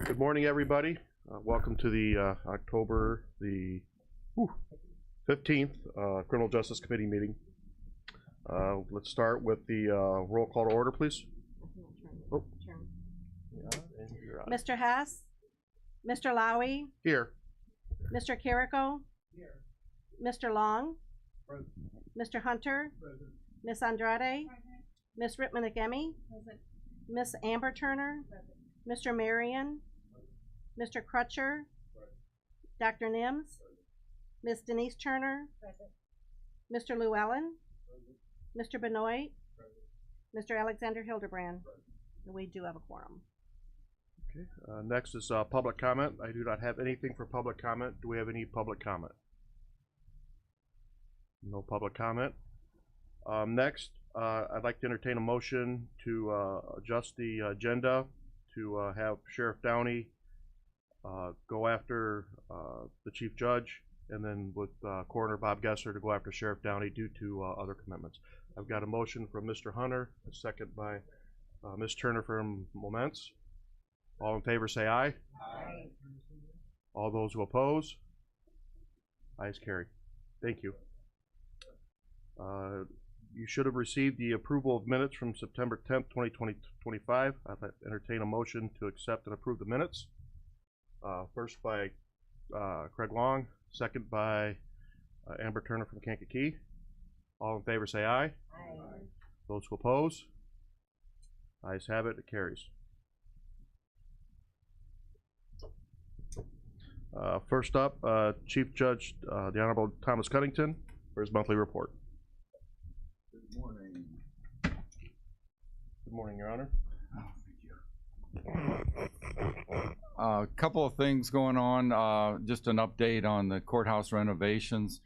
Good morning, everybody. Welcome to the October the 15th Criminal Justice Committee meeting. Let's start with the roll call to order, please. Oh. Mr. Hess? Mr. Lowy? Here. Mr. Carrico? Here. Mr. Long? Present. Mr. Hunter? Present. Miss Andrade? Miss Rittman-Agemi? Miss Amber Turner? Mr. Marion? Mr. Crutcher? Dr. Nims? Miss Denise Turner? Mr. Llewellyn? Mr. Benoit? Mr. Alexander Hildebrand? And we do have a quorum. Okay. Next is public comment. I do not have anything for public comment. Do we have any public comment? No public comment. Next, I'd like to entertain a motion to adjust the agenda to have Sheriff Downey go after the Chief Judge, and then with Coroner Bob Gesser to go after Sheriff Downey due to other commitments. I've got a motion from Mr. Hunter, a second by Ms. Turner from Moments. All in favor say aye. Aye. All those who oppose? Ayes carried. Thank you. You should have received the approval of minutes from September 10th, 2025. I'd like to entertain a motion to accept and approve the minutes. First by Craig Long, second by Amber Turner from Kankakee. All in favor say aye. Aye. Those who oppose? Ayes have it, it carries. First up, Chief Judge, the Honorable Thomas Cunnington, for his monthly report. Good morning. Good morning, Your Honor. A couple of things going on. Just an update on the courthouse renovations.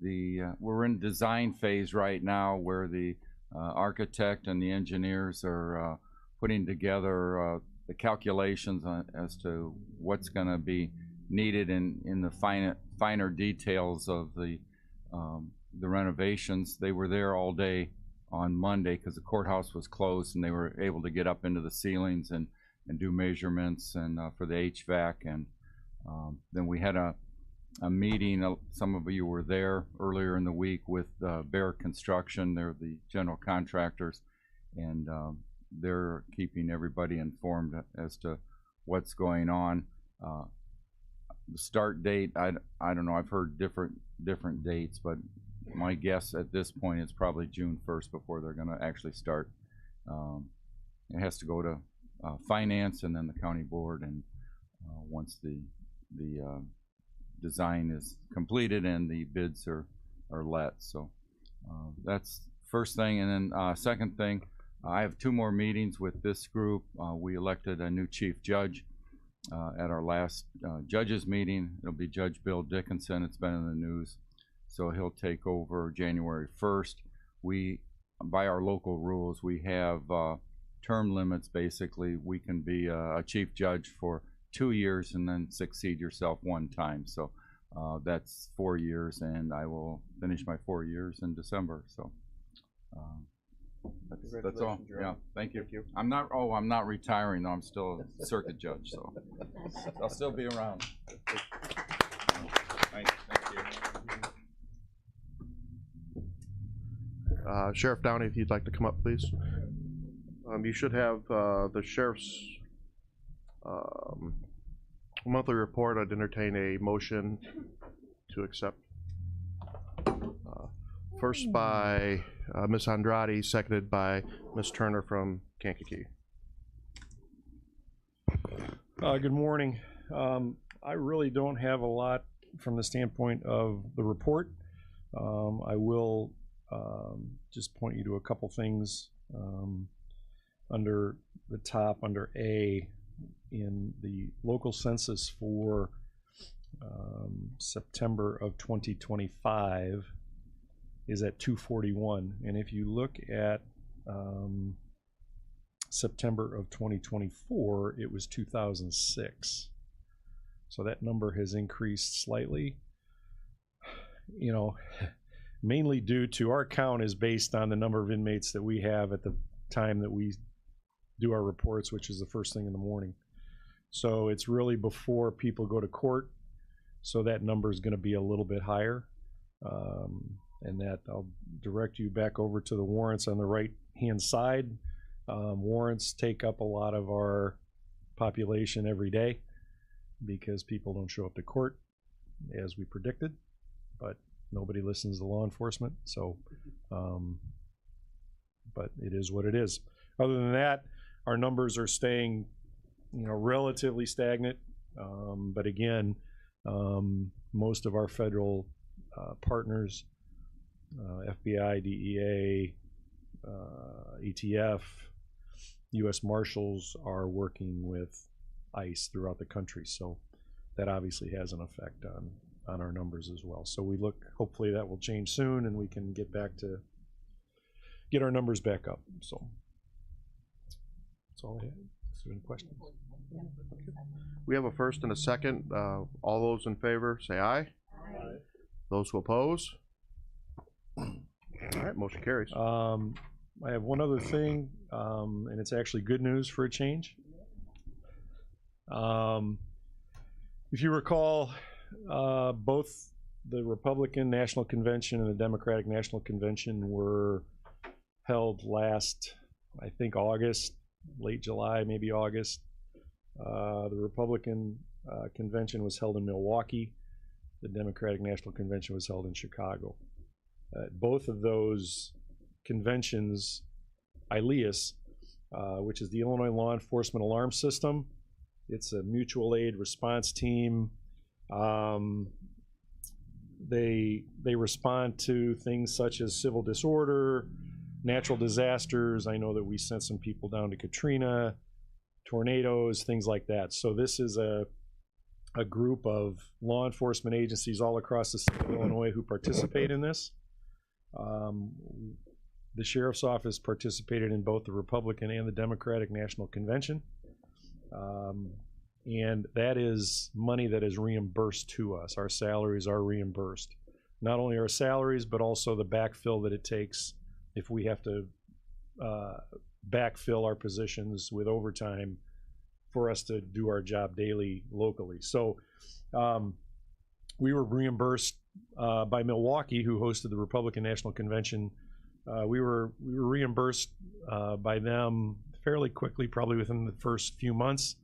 We're in design phase right now, where the architect and the engineers are putting together the calculations as to what's going to be needed in the finer details of the renovations. They were there all day on Monday because the courthouse was closed, and they were able to get up into the ceilings and do measurements and for the HVAC. And then we had a meeting. Some of you were there earlier in the week with Bear Construction. They're the general contractors, and they're keeping everybody informed as to what's going on. The start date, I don't know. I've heard different dates, but my guess at this point is probably June 1st before they're going to actually start. It has to go to finance and then the county board, and once the design is completed and the bids are let. So that's first thing. And then second thing, I have 2 more meetings with this group. We elected a new chief judge at our last judges meeting. It'll be Judge Bill Dickinson. It's been in the news, so he'll take over January 1st. By our local rules, we have term limits. Basically, we can be a chief judge for 2 years and then succeed yourself 1 time. So that's 4 years, and I will finish my 4 years in December. So that's all. Yeah, thank you. Thank you. I'm not retiring though. I'm still a circuit judge, so I'll still be around. Thank you. Sheriff Downey, if you'd like to come up, please. You should have the sheriff's monthly report. I'd entertain a motion to accept. First by Ms. Andrade, seconded by Ms. Turner from Kankakee. Good morning. I really don't have a lot from the standpoint of the report. I will just point you to a couple things under the top, under A, in the local census for September of 2025 is at 241, and if you look at September of 2024, it was 2006. So that number has increased slightly. You know, mainly due to our count is based on the number of inmates that we have at the time that we do our reports, which is the first thing in the morning. So it's really before people go to court, so that number is going to be a little bit higher. And that I'll direct you back over to the warrants on the right-hand side. Warrants take up a lot of our population every day because people don't show up to court, as we predicted, but nobody listens to law enforcement, so, but it is what it is. Other than that, our numbers are staying, relatively stagnant, but again, most of our federal partners, FBI, DEA, ETF, U.S. Marshals are working with ICE throughout the country, so that obviously has an effect on our numbers as well. So we look, hopefully that will change soon and we can get our numbers back up. So that's all I have. Is there any questions? We have a first and a second. All those in favor, say aye. Aye. Those who oppose? All right, motion carries. I have one other thing, and it's actually good news for a change. If you recall, both the Republican National Convention and the Democratic National Convention were held last, I think, August, late July, maybe August. The Republican convention was held in Milwaukee. The Democratic National Convention was held in Chicago. Both of those conventions, ILEAS, which is the Illinois Law Enforcement Alarm System, it's a mutual aid response team. They respond to things such as civil disorder, natural disasters. I know that we sent some people down to Katrina, tornadoes, things like that. So this is a group of law enforcement agencies all across the state of Illinois who participate in this. The Sheriff's Office participated in both the Republican and the Democratic National Convention. And that is money that is reimbursed to us. Our salaries are reimbursed. Not only our salaries, but also the backfill that it takes if we have to backfill our positions with overtime for us to do our job daily locally. So we were reimbursed by Milwaukee, who hosted the Republican National Convention. We were reimbursed by them fairly quickly, probably within the first few months.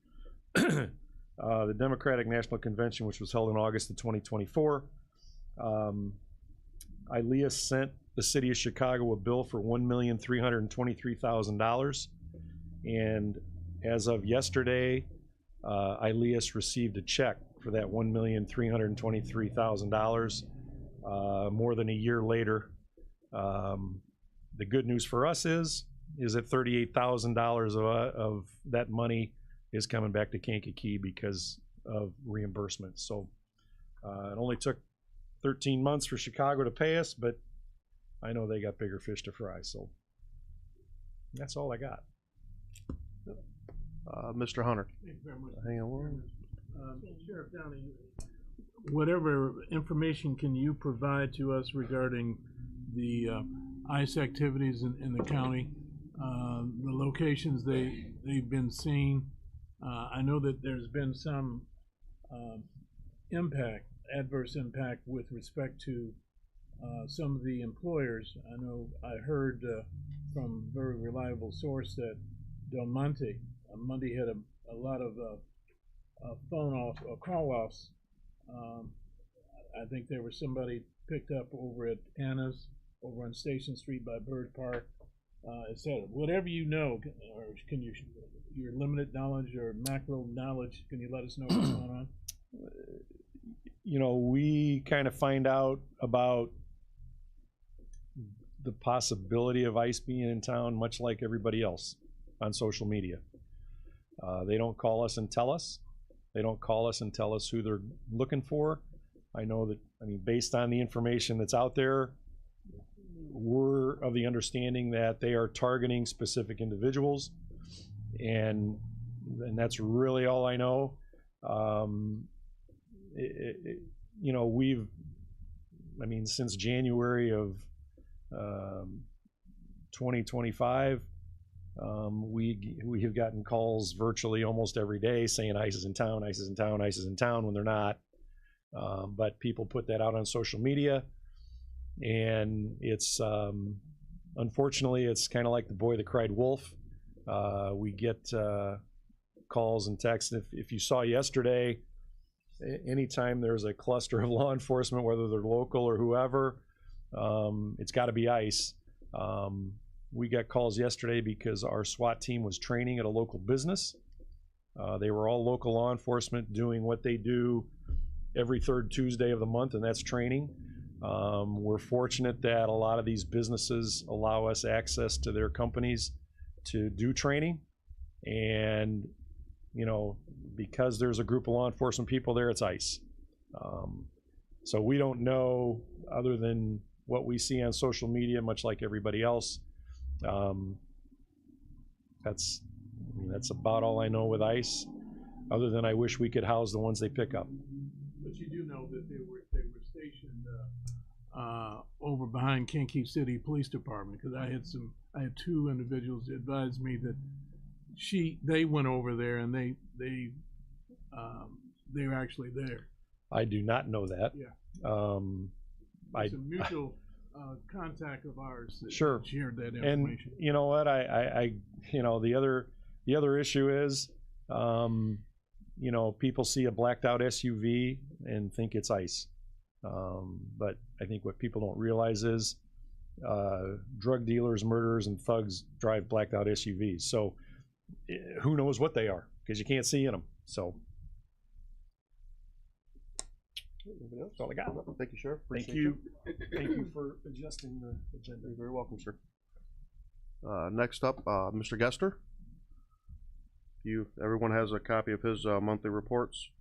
The Democratic National Convention, which was held in August of 2024, ILEAS sent the city of Chicago a bill for $1,323,000, and as of yesterday, ILEAS received a check for that $1,323,000 more than a year later. The good news for us is that $38,000 of that money is coming back to Kankakee because of reimbursement. So it only took 13 months for Chicago to pay us, but I know they got bigger fish to fry. So that's all I got. Mr. Hunter. Thank you very much. Hang on. Sheriff Downey, whatever information can you provide to us regarding the ICE activities in the county, the locations they've been seen? I know that there's been some adverse impact with respect to some of the employers. I know I heard from a very reliable source that Del Monte had a lot of call offs. I think there was somebody picked up over at Anna's, over on Station Street by Bird Park, etc. Whatever you know, or can you, your limited knowledge or macro knowledge, can you let us know what's going on? We kind of find out about the possibility of ICE being in town much like everybody else on social media. They don't call us and tell us. They don't call us and tell us who they're looking for. I know that, based on the information that's out there, we're of the understanding that they are targeting specific individuals, and that's really all I know. I mean, since January of 2025, we have gotten calls virtually almost every day saying ICE is in town, ICE is in town, ICE is in town when they're not. But people put that out on social media, and it's unfortunately it's kind of like the boy that cried wolf. We get calls and texts. If you saw yesterday, anytime there's a cluster of law enforcement, whether they're local or whoever, it's got to be ICE. We got calls yesterday because our SWAT team was training at a local business. They were all local law enforcement doing what they do every third Tuesday of the month, and that's training. We're fortunate that a lot of these businesses allow us access to their companies to do training. And, you know, because there's a group of law enforcement people there, it's ICE. So we don't know, other than what we see on social media, much like everybody else. That's about all I know with ICE, other than I wish we could house the ones they pick up. But you do know that they were stationed over behind Kankakee City Police Department, because I had two individuals that advised me that they went over there and they were actually there. I do not know that. Yeah. It's a mutual contact of ours that Sure. shared that And information. you know what? I you know, the other issue is, you know, people see a blacked out SUV and think it's ICE. But I think what people don't realize is drug dealers, murderers, and thugs drive blacked out SUVs. So who knows what they are, because you can't see in them. So that's all I got. Thank you, Sheriff. Thank Appreciate you. Thank you for adjusting the agenda. You're very welcome, sir. Next up, Mr. Gester. Everyone has a copy of his monthly reports.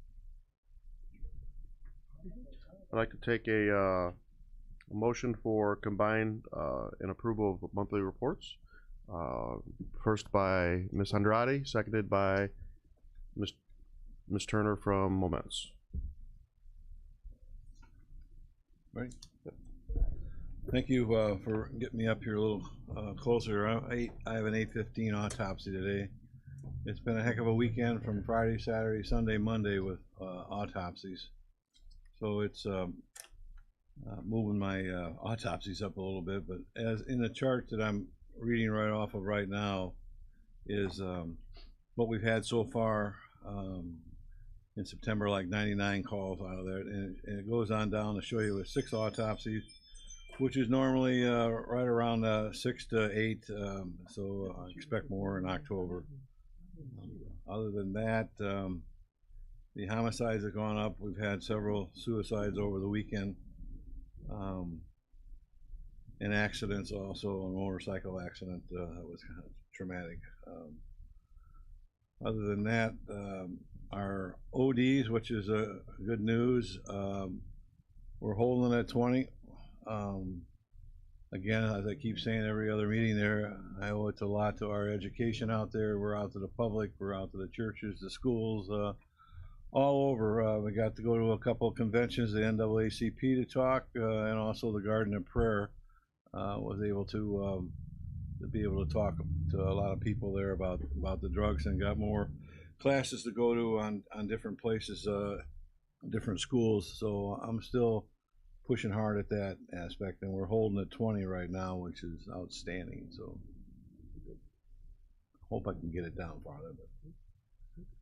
I'd like to take a motion for combined and approval of monthly reports. First by Ms. Andrade, seconded by Ms. Turner from Moments. Right. Thank you for getting me up here a little closer. I have an 8:15 autopsy today. It's been a heck of a weekend from Friday, Saturday, Sunday, Monday with autopsies. So it's moving my autopsies up a little bit. But as in the chart that I'm reading right off of right now is what we've had so far in September, like 99 calls out of there. And it goes on down to show you with 6 autopsies, which is normally right around 6 to 8. So I expect more in October. Other than that, the homicides have gone up. We've had several suicides over the weekend, and accidents also. A motorcycle accident that was kind of traumatic. Other than that, our ODs, which is good news, we're holding at 20. Again, as I keep saying every other meeting there, I owe it a lot to our education out there. We're out to the public, we're out to the churches, the schools, all over. We got to go to a couple of conventions, the NAACP to talk, and also the Garden of Prayer. Was able to be able to talk to a lot of people there about the drugs, and got more classes to go to on different places, different schools. So I'm still pushing hard at that aspect, and we're holding at 20 right now, which is outstanding. So hope I can get it down farther, but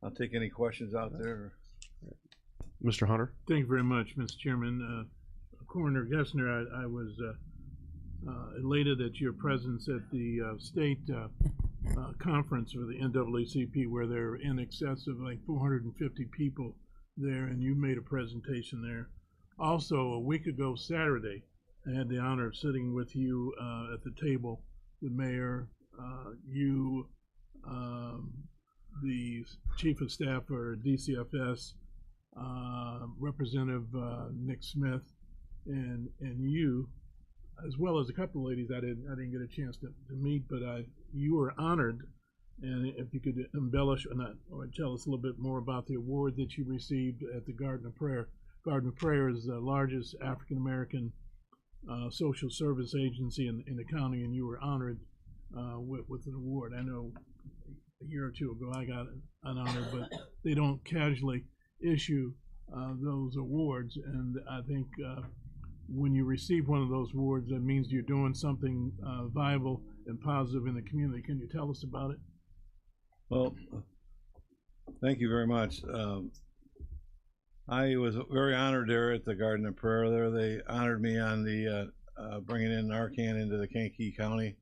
I'll take any questions out there. Mr. Hunter. Thank you very much, Mr. Chairman. Coroner Gessner, I was elated at your presence at the state conference for the NAACP, where there are in excess of like 450 people there, and you made a presentation there. Also, a week ago Saturday, I had the honor of sitting with you at the table, the mayor, you, the chief of staff for DCFS, Representative Nick Smith, and you, as well as a couple of ladies I didn't get a chance to meet, but you were honored. And if you could embellish or tell us a little bit more about the award that you received at the Garden of Prayer. Garden of Prayer is the largest African American social service agency in the county, and you were honored with an award. I know a year or two ago I got an honor, but they don't casually issue those awards, and I think when you receive one of those awards, that means you're doing something viable and positive in the community. Can you tell us about it? Well, thank you very much. I was very honored there at the Garden of Prayer. There, they honored me on the bringing in Narcan into the Kankakee County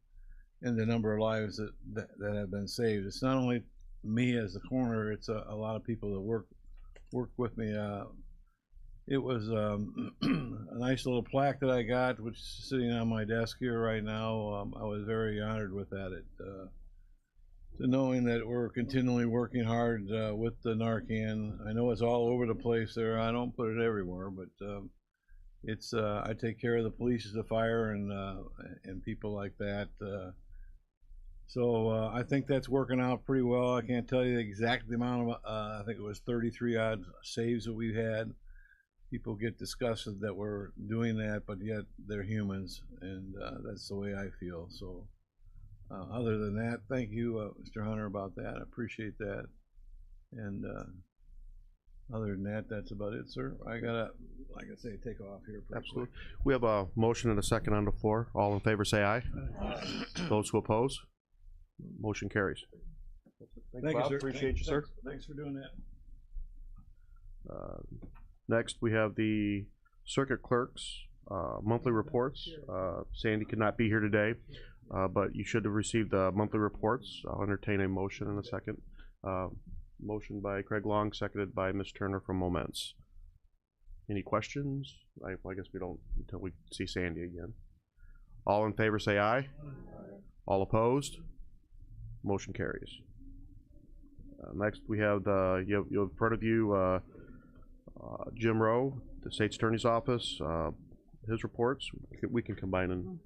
and the number of lives that have been saved. It's not only me as the coroner; it's a lot of people that work with me. It was a nice little plaque that I got, which is sitting on my desk here right now. I was very honored with that. To knowing that we're continually working hard with the Narcan. I know it's all over the place there. I don't put it everywhere, but it's I take care of the police, the fire, and people like that. So I think that's working out pretty well. I can't tell you the exact amount of I think it was 33 odd saves that we've had. People get disgusted that we're doing that, but yet they're humans, and that's the way I feel. So. Other than that, thank you, Mr. Hunter, about that. I appreciate that. And other than that, that's about it, sir. I gotta, like I say, take off here. Absolutely. We have a motion and a second on the floor. All in favor, say aye. Those who oppose, motion carries. Thank you, Bob. sir. Appreciate you, sir. Thanks for doing that. Next, we have the circuit clerk's monthly reports. Sandy could not be here today. But you should have received the monthly reports. I'll entertain a motion in a second. Motion by Craig Long, seconded by Ms. Turner from Moments. Any questions? I guess we don't until we see Sandy again. All in favor say aye. All opposed? Motion carries. Next we have you have in front of you Jim Rowe, the State's Attorney's Office. His reports we can combine and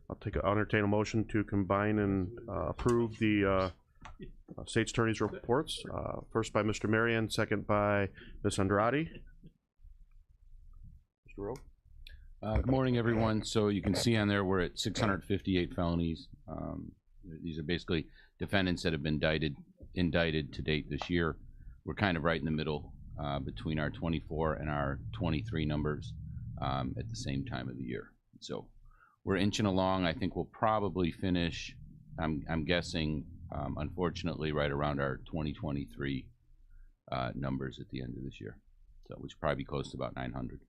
I'll entertain a motion to combine and approve the State's Attorney's reports. First by Mr. Marion, second by Ms. Andrade. Mr. Rowe. Good morning, everyone. So you can see on there we're at 658 felonies. These are basically defendants that have been indicted to date this year. We're kind of right in the middle between our 24 and our 23 numbers at the same time of the year. So we're inching along. I think we'll probably finish, I'm guessing, unfortunately, right around our 2023 numbers at the end of this year. So which will probably be close to about 900.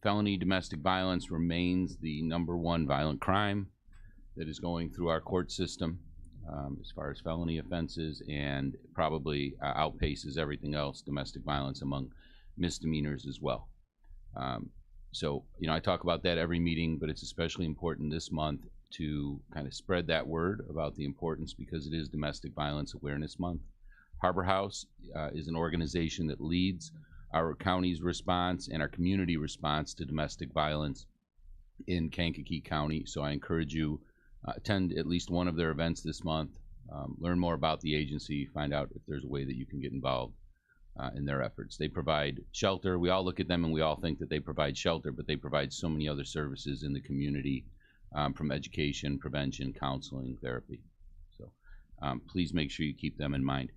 Felony domestic violence remains the #1 violent crime that is going through our court system as far as felony offenses, and probably outpaces everything else, domestic violence, among misdemeanors as well. So, you know, I talk about that every meeting, but it's especially important this month to kind of spread that word about the importance, because it is Domestic Violence Awareness Month. Harbor House is an organization that leads our county's response and our community response to domestic violence in Kankakee County. So I encourage you attend at least one of their events this month, learn more about the agency, find out if there's a way that you can get involved in their efforts. They provide shelter. We all look at them and we all think that they provide shelter, but they provide so many other services in the community, from education, prevention, counseling, therapy. So please make sure you keep them in mind.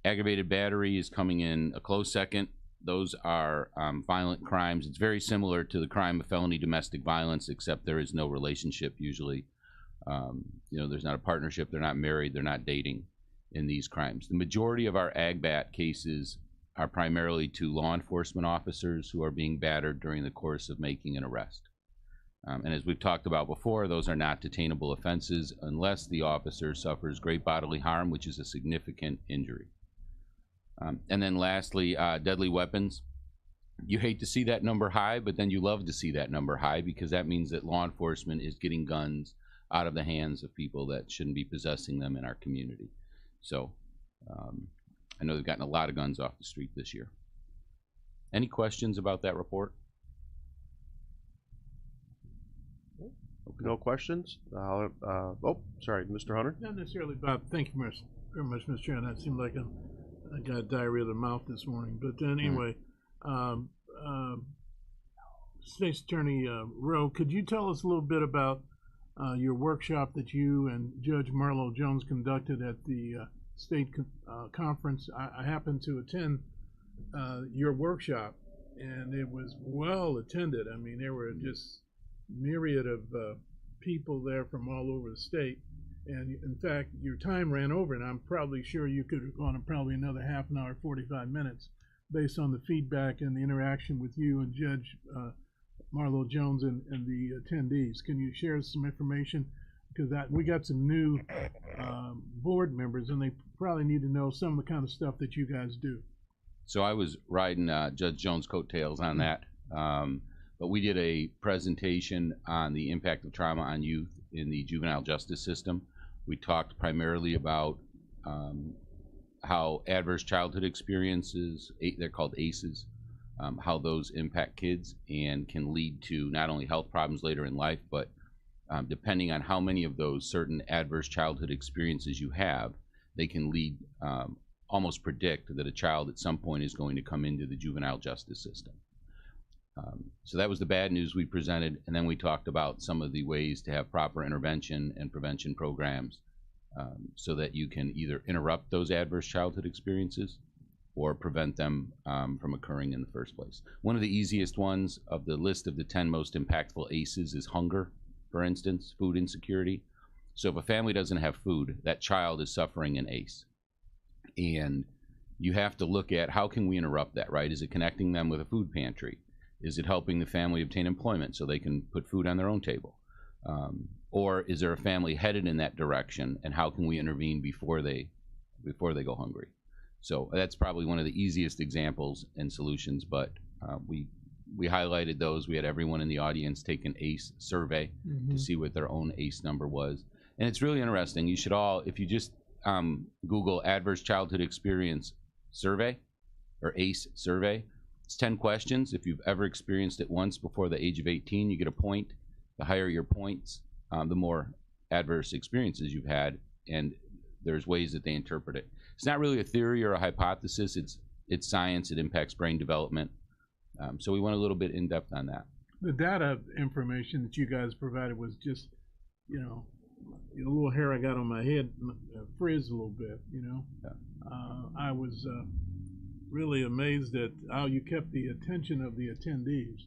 Aggravated battery is coming in a close second. Those are violent crimes. It's very similar to the crime of felony domestic violence, except there is no relationship usually. You know, there's not a partnership, they're not married, they're not dating in these crimes. The majority of our AGBAT cases are primarily to law enforcement officers who are being battered during the course of making an arrest. And as we've talked about before, those are not detainable offenses unless the officer suffers great bodily harm, which is a significant injury. And then lastly, deadly weapons. You hate to see that number high, but then you love to see that number high, because that means that law enforcement is getting guns out of the hands of people that shouldn't be possessing them in our community. So I know they've gotten a lot of guns off the street this year. Any questions about that report? No questions? Oh, sorry, Mr. Hunter. Not necessarily, Bob. Thank you very much, Mr. Chairman. That seemed like I got diarrhea of the mouth this morning. But then anyway, State's Attorney Rowe, could you tell us a little bit about your workshop that you and Judge Marlo Jones conducted at the state conference? I happened to attend your workshop, and it was well attended. I mean, there were just myriad of people there from all over the state. And in fact, your time ran over, and I'm probably sure you could have gone probably another half an hour, 45 minutes, based on the feedback and the interaction with you and Judge Marlo Jones and the attendees. Can you share some information? Because we got some new board members, and they probably need to know some of the kind of stuff that you guys do. So I was riding Judge Jones' coattails on that. But we did a presentation on the impact of trauma on youth in the juvenile justice system. We talked primarily about how adverse childhood experiences, they're called ACEs, how those impact kids and can lead to not only health problems later in life, but depending on how many of those certain adverse childhood experiences you have, they can lead, almost predict that a child at some point is going to come into the juvenile justice system. So that was the bad news we presented, and then we talked about some of the ways to have proper intervention and prevention programs so that you can either interrupt those adverse childhood experiences or prevent them from occurring in the first place. One of the easiest ones of the list of the 10 most impactful ACEs is hunger, for instance, food insecurity. So if a family doesn't have food, that child is suffering an ACE. And you have to look at how can we interrupt that, right? Is it connecting them with a food pantry? Is it helping the family obtain employment so they can put food on their own table? Or is there a family headed in that direction, and how can we intervene before they go hungry? So that's probably one of the easiest examples and solutions, but we highlighted those. We had everyone in the audience take an ACE survey to see what their own ACE number was. And it's really interesting. You should all, if you just Google Adverse Childhood Experience Survey or ACE survey, it's 10 questions. If you've ever experienced it once before the age of 18, you get a point. The higher your points, the more adverse experiences you've had, and there's ways that they interpret it. It's not really a theory or a hypothesis. It's science. It impacts brain development. So we went a little bit in depth on that. The data information that you guys provided was just, you know, a little hair I got on my head frizzed a little bit, you know. Yeah. I was really amazed at how you kept the attention of the attendees.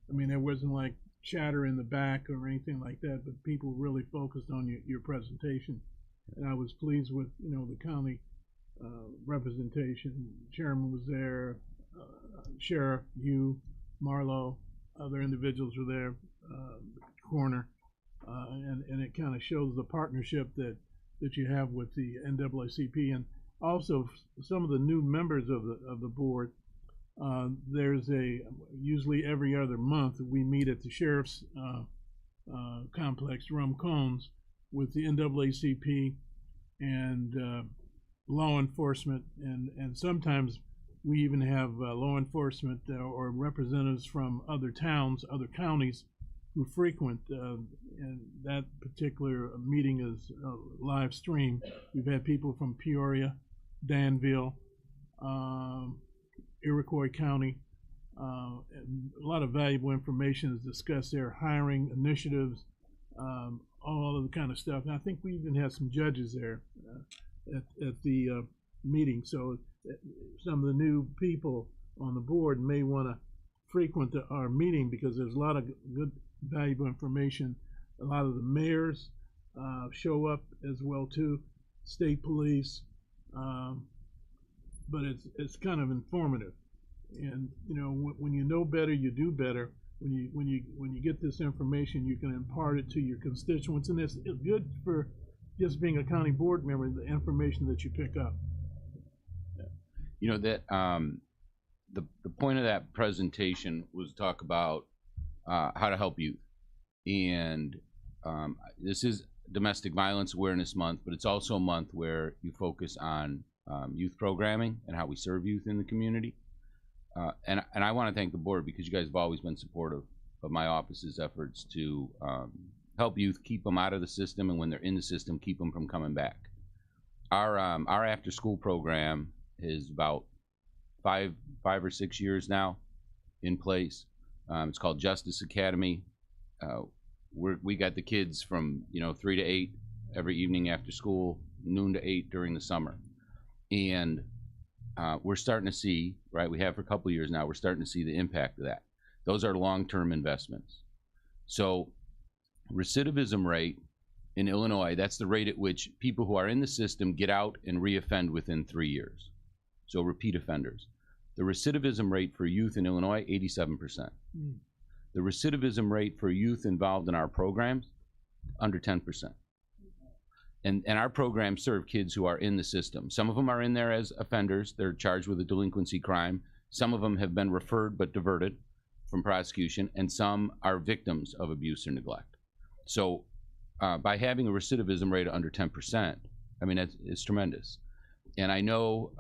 I mean, there wasn't like chatter in the back or anything like that, but people really focused on your presentation. And I was pleased with, you know, the county representation. Chairman was there, Sheriff, you, Marlo, other individuals were there, coroner, and it kind of shows the partnership that you have with the NAACP, and also some of the new members of the board. There's usually every other month we meet at the sheriff's complex, Rum Cones, with the NAACP and law enforcement, and sometimes we even have law enforcement or representatives from other towns, other counties who frequent, and that particular meeting is live streamed. We've had people from Peoria, Danville, Iroquois County. A lot of valuable information is discussed there, hiring initiatives, all of the kind of stuff. And I think we even have some judges there at the meeting. So some of the new people on the board may want to frequent our meeting because there's a lot of good, valuable information. A lot of the mayors show up as well too, state police, but it's kind of informative. And you know, when you know better, you do better. When you get this information, you can impart it to your constituents, and it's good for just being a county board member. The information that you pick up. You know that the point of that presentation was to talk about how to help youth, and this is Domestic Violence Awareness Month, but it's also a month where you focus on youth programming and how we serve youth in the community. And I want to thank the board because you guys have always been supportive of my office's efforts to help youth, keep them out of the system, and when they're in the system, keep them from coming back. Our after-school program is about five or 6 years now in place. It's called Justice Academy. We got the kids from 3 to 8 every evening after school, noon to 8 during the summer, and we're starting to see, right? We have for a couple of years now. We're starting to see the impact of that. Those are long-term investments. So, recidivism rate in Illinois, that's the rate at which people who are in the system get out and reoffend within 3 years. So repeat offenders. The recidivism rate for youth in Illinois, 87%. The recidivism rate for youth involved in our programs, under 10%. And our programs serve kids who are in the system. Some of them are in there as offenders. They're charged with a delinquency crime. Some of them have been referred but diverted from prosecution, and some are victims of abuse or neglect. So by having a recidivism rate of under 10%, I mean, it's tremendous. And I know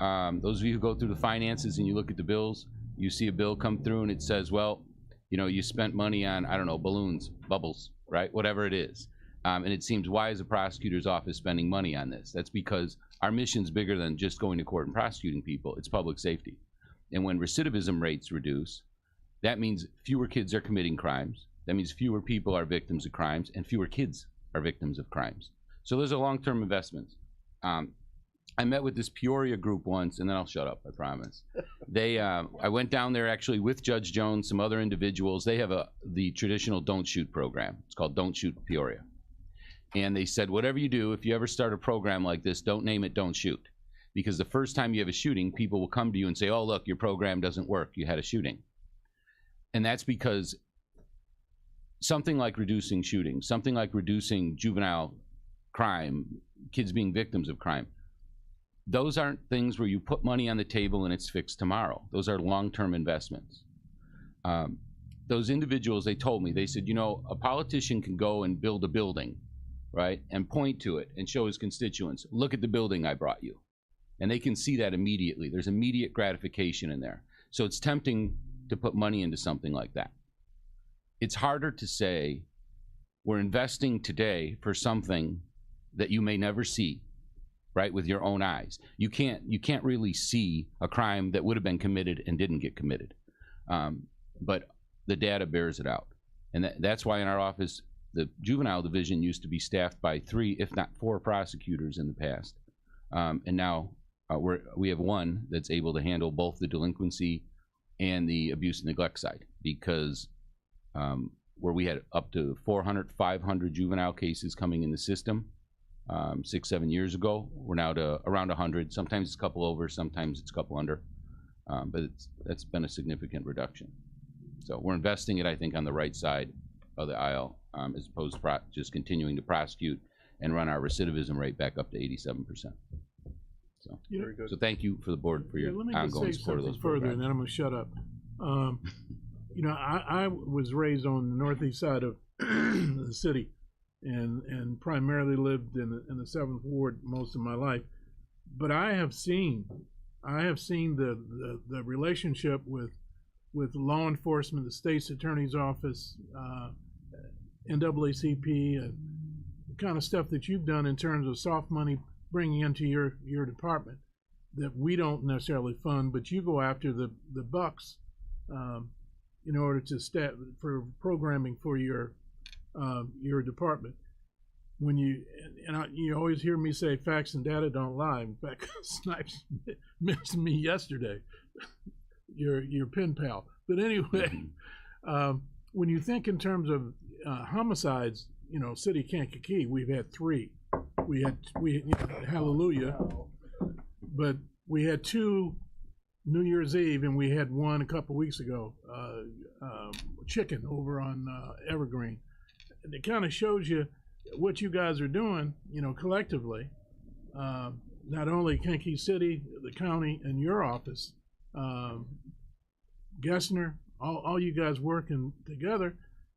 those of you who go through the finances and you look at the bills, you see a bill come through and it says, well, you spent money on, I don't know, balloons, bubbles, right? Whatever it is. And it seems, why is the prosecutor's office spending money on this? That's because our mission's bigger than just going to court and prosecuting people. It's public safety. And when recidivism rates reduce, that means fewer kids are committing crimes. That means fewer people are victims of crimes, and fewer kids are victims of crimes. So those are long-term investments. I met with this Peoria group once, and then I'll shut up, I promise. I went down there actually with Judge Jones, some other individuals. They have the traditional Don't Shoot program. It's called Don't Shoot Peoria. And they said, whatever you do, if you ever start a program like this, don't name it Don't Shoot. Because the first time you have a shooting, people will come to you and say, oh, look, your program doesn't work. You had a shooting. And that's because something like reducing shootings, something like reducing juvenile crime, kids being victims of crime, those aren't things where you put money on the table and it's fixed tomorrow. Those are long-term investments. Those individuals, they told me, they said, a politician can go and build a building, right, and point to it and show his constituents, look at the building I brought you. And they can see that immediately. There's immediate gratification in there. So it's tempting to put money into something like that. It's harder to say, we're investing today for something that you may never see, right, with your own eyes. You can't really see a crime that would have been committed and didn't get committed. But the data bears it out. And that's why in our office, the juvenile division used to be staffed by 3, if not 4 prosecutors in the past. And now we have one that's able to handle both the delinquency and the abuse and neglect side, because where we had up to 400, 500 juvenile cases coming in the system 6-7 years ago, we're now to around 100. Sometimes it's a couple over, sometimes it's a couple under, but that's been a significant reduction. So we're investing it, I think, on the right side of the aisle, as opposed to just continuing to prosecute and run our recidivism rate back up to 87%. So, Very good. so thank you for the board for your Let me just ongoing say support of something those further, programs. and then I'm gonna shut up. I was raised on the northeast side of the city, and primarily lived in the 7th Ward most of my life. But I have seen the relationship with law enforcement, the state's attorney's office, NAACP, and the kind of stuff that you've done in terms of soft money bringing into your department that we don't necessarily fund, but you go after the bucks in order to for programming for your department. When you always hear me say facts and data don't lie. In fact, Snipes mentioned me yesterday, your pen pal. But anyway, when you think in terms of homicides, City of Kankakee, we've had 3. We hallelujah, but we had 2 New Year's Eve, and we had 1 a couple weeks ago, chicken over on Evergreen. And it kind of shows you what you guys are doing, collectively. Not only Kankakee City, the county, and your office, Gessner, all you guys working together,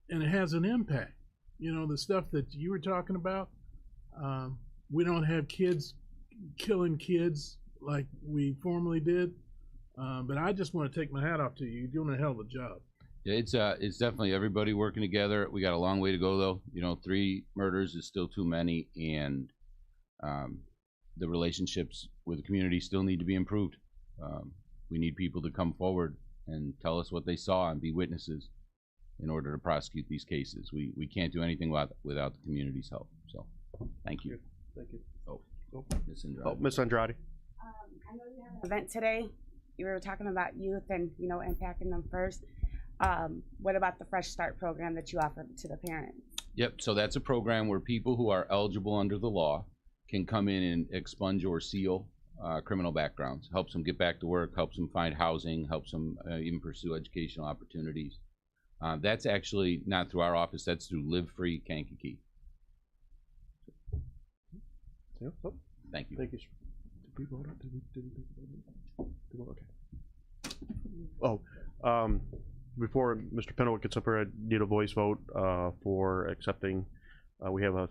and it has an impact. The stuff that you were talking about, we don't have kids killing kids like we formerly did. But I just want to take my hat off to you. You're doing a hell of a job. Yeah, it's definitely everybody working together. We got a long way to go, though. 3 murders is still too many, and the relationships with the community still need to be improved. We need people to come forward and tell us what they saw and be witnesses. in order to prosecute these cases. We can't do anything without the community's help. So, thank you. Thank you. Ms. Andrade. Oh, Ms. Andrade. I know you have an event today. You were talking about youth and, you know, impacting them first. What about the Fresh Start program that you offer to the parents? Yep, so that's a program where people who are eligible under the law can come in and expunge or seal criminal backgrounds. Helps them get back to work, helps them find housing, helps them even pursue educational opportunities. That's actually not through our office, that's through Live Free Kankakee. Yeah. Oh, Thank you. thank you. Did we vote on? Did we vote? Okay. Oh, before Mr. Pennowick gets up here, I need a voice vote for accepting. We have a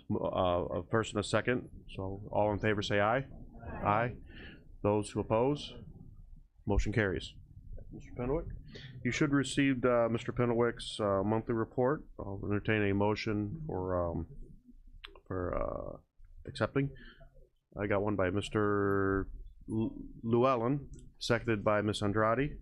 first and a second. So all in favor say aye. Aye. Those who oppose, motion carries. Mr. Pennowick, you should receive Mr. Pennowick's monthly report. I'll entertain a motion for accepting. I got one by Mr. Llewellyn, seconded by Ms. Andrade.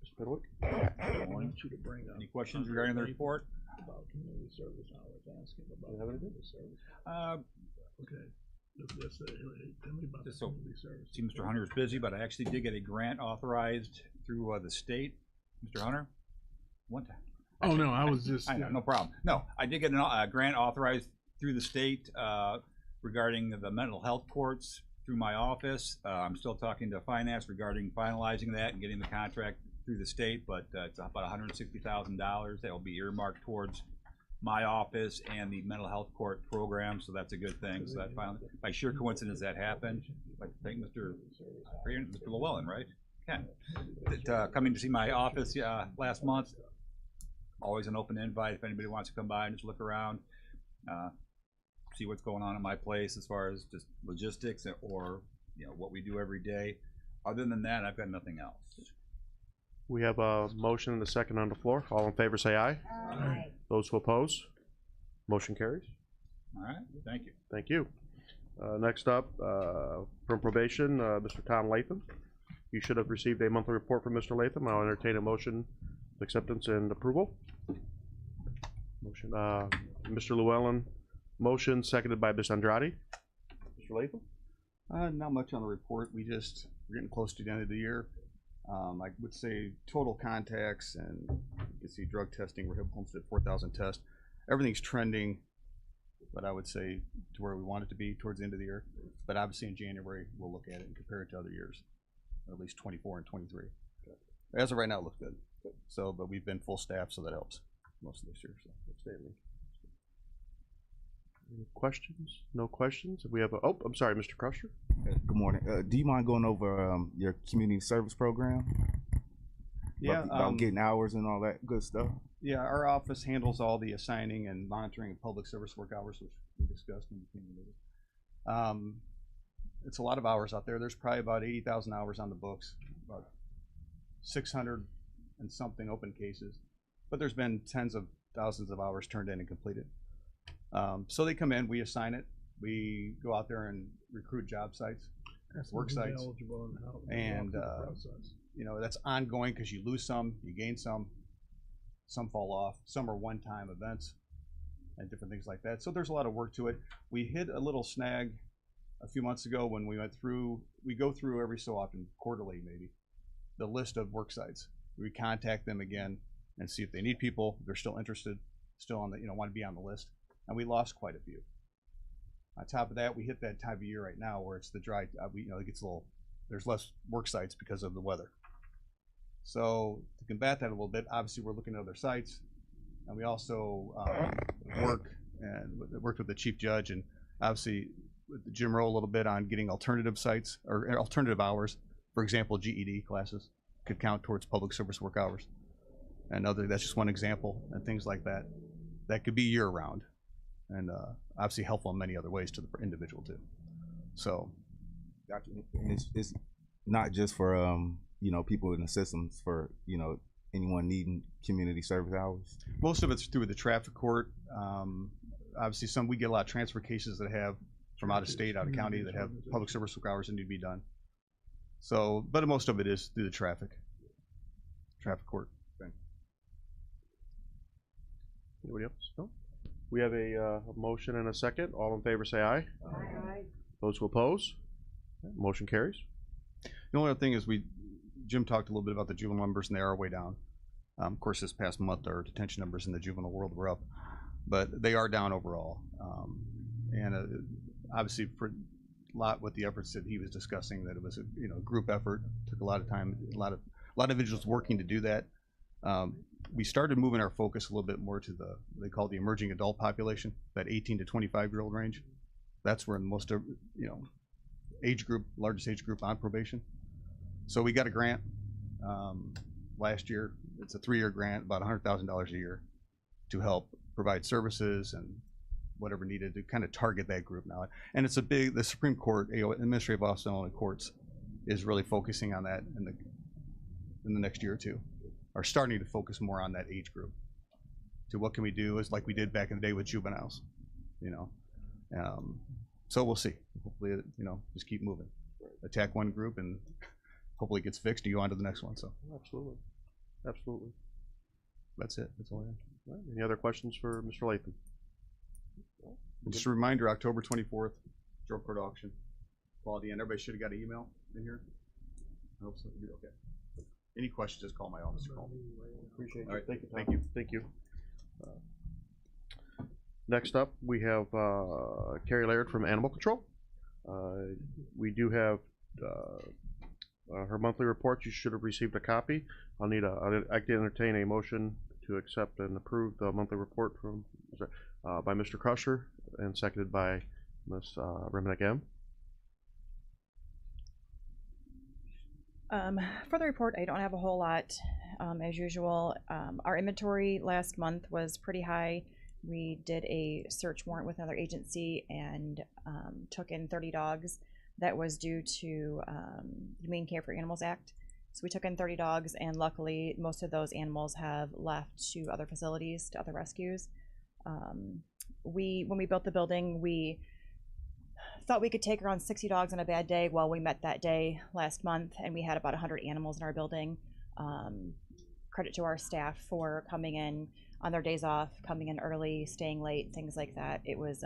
Mr. Pennowick? I want you to bring up. Any questions regarding the report? About community service, I was asking about. You have anything? community service. Uh, Okay. Just, tell me about the Just so- community service. See, Mr. Hunter's busy, but I actually did get a grant authorized through the state. Mr. Hunter? One time. Oh, no, I was just. I know, no problem. No, I did get a grant authorized through the state regarding the mental health courts through my office. I'm still talking to finance regarding finalizing that and getting the contract through the state, but it's about $160,000 that will be earmarked towards my office and the mental health court program, so that's a good thing. So that finally, by sheer coincidence, that happened. I'd like to thank Mr. Llewellyn, right? Ken, coming to see my office last month. Always an open invite if anybody wants to come by and just look around, see what's going on in my place as far as just logistics or what we do every day. Other than that, I've got nothing else. We have a motion and a second on the floor. All in favor say aye. Aye. Those who oppose, motion carries. All right, thank you. Thank you. Next up, from probation, Mr. Tom Latham. You should have received a monthly report from Mr. Latham. I'll entertain a motion of acceptance and approval. Motion, Mr. Llewellyn, motion seconded by Ms. Andrade. Mr. Latham? Not much on the report. We're getting close to the end of the year. I would say total contacts and you can see drug testing, we're almost at 4,000 tests. Everything's trending, but I would say to where we want it to be towards the end of the year. But obviously in January, we'll look at it and compare it to other years, at least 24 and 23. As of right now, it looks good. So, but we've been full staff, so that helps most of this year. So, Any questions? No questions? We have oh, I'm sorry, Mr. Crusher. Good morning. Do you mind going over your community service program? yeah, About getting hours and all that good stuff. yeah, our office handles all the assigning and monitoring of public service work hours, which we discussed in the community. It's a lot of hours out there. There's probably about 80,000 hours on the books, about 600 and something open cases, but there's been tens of thousands of hours turned in and completed. So they come in, we assign it, we go out there and recruit job sites, work sites, and that's ongoing because you lose some, you gain some fall off, some are one-time events and different things like that. So there's a lot of work to it. We hit a little snag a few months ago when we go through every so often, quarterly maybe, the list of work sites. We contact them again and see if they need people, if they're still interested, still on the, want to be on the list. And we lost quite a few. On top of that, we hit that time of year right now where it's the dry, it gets a little, there's less work sites because of the weather. So to combat that a little bit, obviously we're looking at other sites, and we also worked with the chief judge and obviously with Jim Rowe a little bit on getting alternative sites or alternative hours. For example, GED classes could count towards public service work hours, and that's just one example, and things like that. That could be year round, and obviously helpful in many other ways to the individual too. So, Gotcha. And it's not just for people in the systems, for anyone needing community service hours. most of it's through the traffic court. Obviously, we get a lot of transfer cases that have from out of state, out of county, that have public service work hours that need to be done. So, but most of it is through the traffic. traffic court. Anybody else? No? We have a motion and a second. All in favor say aye. Aye. Those who oppose? Motion carries. The only other thing is Jim talked a little bit about the juvenile numbers, and they are way down. Of course, this past month, our detention numbers in the juvenile world were up, but they are down overall. Obviously, for a lot with the efforts that he was discussing, that it was a group effort, took a lot of time, a lot of individuals working to do that. We started moving our focus a little bit more to what they call the emerging adult population, that 18 to 25-year-old range. That's where most of age group, largest age group on probation. So we got a grant last year. It's a 3-year grant, about $100,000 a year, to help provide services and whatever needed to kind of target that group now. And it's the Supreme Court, Administrative Office of Illinois Courts, is really focusing on that in the next year or two, are starting to focus more on that age group. To what can we do, is like we did back in the day with juveniles, So we'll see. Hopefully, just keep moving. Attack one group and hopefully it gets fixed and you go on to the next one. So Absolutely. Absolutely. that's it. That's all I have. All right. Any other questions for Mr. Latham? Just a reminder, October 24th, drug court auction. Quality End. Everybody should have got an email in here. I hope so. Okay. Any questions, just call my office or call me. Appreciate it. All right. Thank you. Tom. Thank you. Thank you. Next up, we have Carrie Laird from Animal Control. We do have her monthly report. You should have received a copy. I can entertain a motion to accept and approve the monthly report by Mr. Crusher and seconded by Ms. Remnick M. For the report, I don't have a whole lot. As usual, our inventory last month was pretty high. We did a search warrant with another agency and took in 30 dogs. That was due to the Humane Care for Animals Act. So we took in 30 dogs, and luckily most of those animals have left to other facilities, to other rescues. When we built the building, we thought we could take around 60 dogs on a bad day. Well, we met that day last month, and we had about 100 animals in our building. Credit to our staff for coming in on their days off, coming in early, staying late, things like that. It was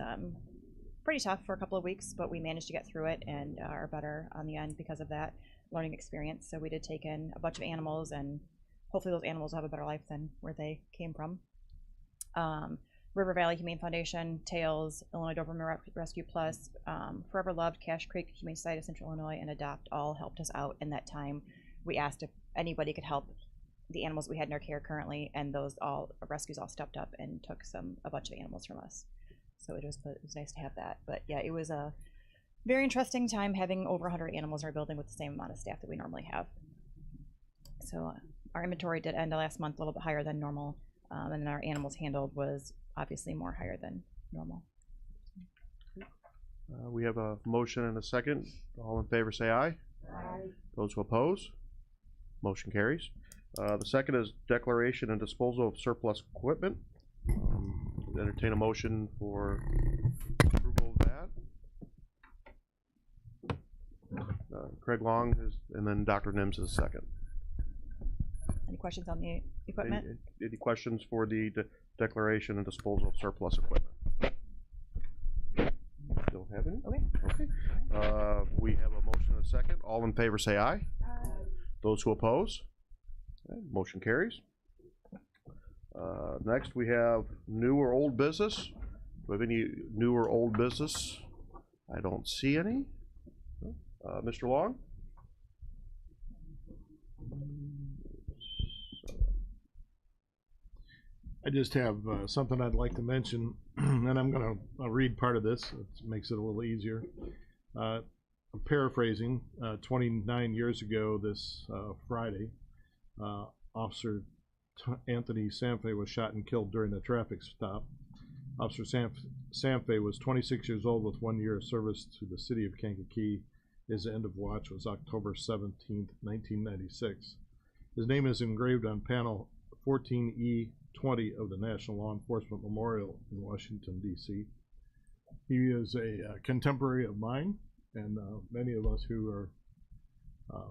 pretty tough for a couple of weeks, but we managed to get through it and are better on the end because of that learning experience. So we did take in a bunch of animals, and hopefully those animals will have a better life than where they came from. River Valley Humane Foundation, TAILS, Illinois Doberman Rescue Plus, Forever Loved, Cache Creek Humane Society of Central Illinois, and Adopt all helped us out in that time. We asked if anybody could help the animals we had in our care currently, and those rescues all stepped up and took a bunch of animals from us. So it was nice to have that. But yeah, it was a very interesting time having over 100 animals in our building with the same amount of staff that we normally have. So our inventory did end last month a little bit higher than normal, and then our animals handled was obviously more higher than normal. We have a motion and a second. All in favor say aye. Aye. Those who oppose? Motion carries. The second is declaration and disposal of surplus equipment. Entertain a motion for approval of that. Craig Long and then Dr. Nims is second. Any questions on the equipment? Any questions for the declaration and disposal of surplus equipment? Don't have any? Okay. We have a motion and a second. All in favor say aye. Aye. Those who oppose? Okay, motion carries. Next we have new or old business. Do we have any new or old business? I don't see any. Mr. Long? I just have something I'd like to mention, and I'm going to read part of this. It makes it a little easier. Paraphrasing, 29 years ago this Friday, Officer Anthony Sanfey was shot and killed during a traffic stop. Officer Sanfey was 26 years old with 1 year of service to the city of Kankakee. His end of watch was October 17th, 1996. His name is engraved on panel 14E20 of the National Law Enforcement Memorial in Washington, D.C. He is a contemporary of mine, and many of us who are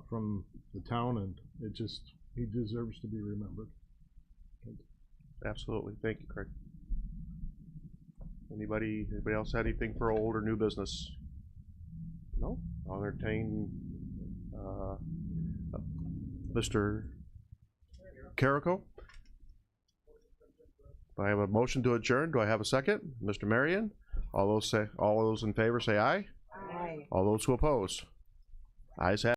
from the town, and it just He deserves to be remembered. Absolutely. Thank you, Craig. Anybody else have anything for old or new business? No? I'll entertain, Mr. Carrico. Do I have a motion to adjourn? Do I have a second? Mr. Marion? All those in favor say aye. Aye. All those who oppose? Ayes have it.